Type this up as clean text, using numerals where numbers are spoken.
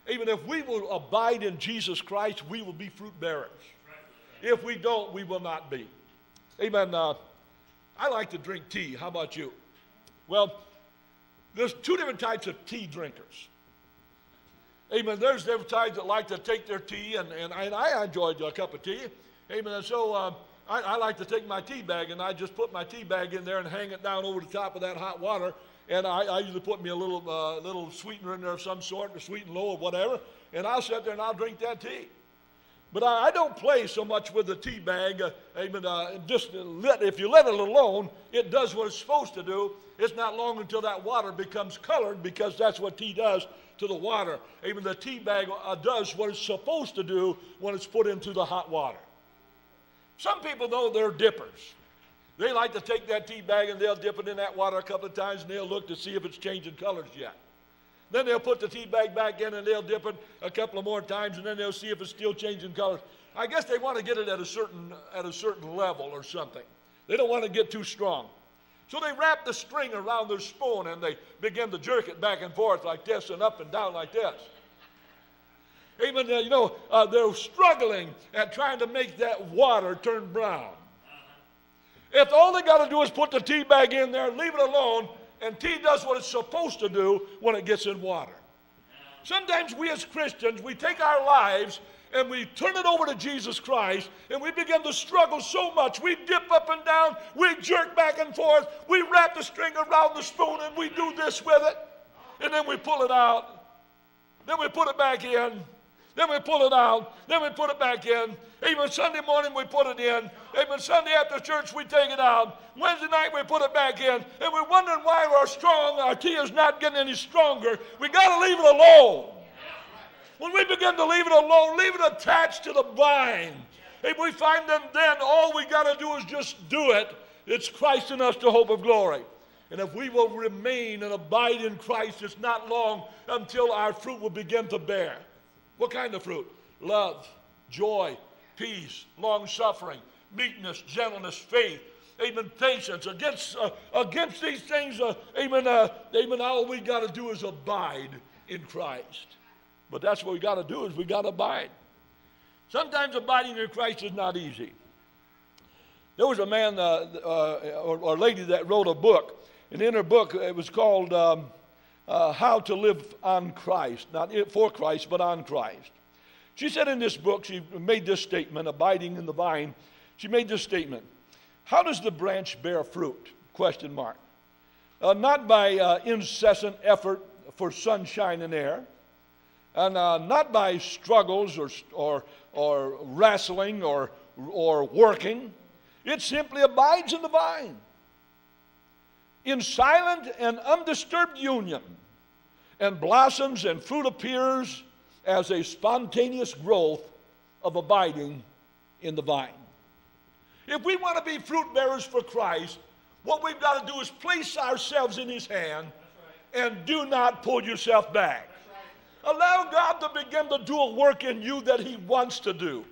Even if we will abide in Jesus Christ, we will be fruit bearers. If we don't, we will not be. Amen. I like to drink tea. How about you? Well, there's two different types of tea drinkers. Amen. There's different types that like to take their tea, and I enjoy a cup of tea. Amen. And so I like to take my tea bag, and I just put my tea bag in there and hang it down over the top of that hot water. And I usually put me a little sweetener in there of some sort, a sweet and low or whatever, and I'll sit there and I'll drink that tea. But I don't play so much with the tea bag. Amen. If you let it alone, it does what it's supposed to do. It's not long until that water becomes colored, because that's what tea does to the water. Amen. The tea bag does what it's supposed to do when it's put into the hot water. Some people, though, they're dippers. They like to take that tea bag and they'll dip it in that water a couple of times, and they'll look to see if it's changing colors yet. Then they'll put the tea bag back in and they'll dip it a couple of more times, and then they'll see if it's still changing colors. I guess they want to get it at a certain level or something. They don't want to get too strong. So they wrap the string around their spoon and they begin to jerk it back and forth like this and up and down like this. Amen. They're struggling at trying to make that water turn brown. If all they got to do is put the tea bag in there, leave it alone, and tea does what it's supposed to do when it gets in water. Sometimes we as Christians, we take our lives and we turn it over to Jesus Christ, and we begin to struggle so much. We dip up and down, we jerk back and forth, we wrap the string around the spoon, and we do this with it, and then we pull it out, then we put it back in, then we pull it out, then we put it back in. Even Sunday morning we put it in. Even Sunday after church we take it out. Wednesday night we put it back in. And we're wondering why our tea is not getting any stronger. We got to leave it alone. When we begin to leave it alone, leave it attached to the vine. If we find then all we got to do is just do it. It's Christ in us, the hope of glory. And if we will remain and abide in Christ, it's not long until our fruit will begin to bear. What kind of fruit? Love, joy, peace, long-suffering, meekness, gentleness, faith, amen, patience. Against these things, amen, all we got to do is abide in Christ. But that's what we got to do, is we got to abide. Sometimes abiding in Christ is not easy. There was a man or lady that wrote a book, and in her book it was called How to Live on Christ, not for Christ, but on Christ. She said in this book, she made this statement, abiding in the vine. She made this statement: how does the branch bear fruit? Question mark. Not by incessant effort for sunshine and air, and not by struggles or wrestling or working. It simply abides in the vine, in silent and undisturbed union, and blossoms and fruit appears as a spontaneous growth of abiding in the vine. If we want to be fruit bearers for Christ, what we've got to do is place ourselves in His hand and do not pull yourself back. Allow God to begin to do a work in you that He wants to do.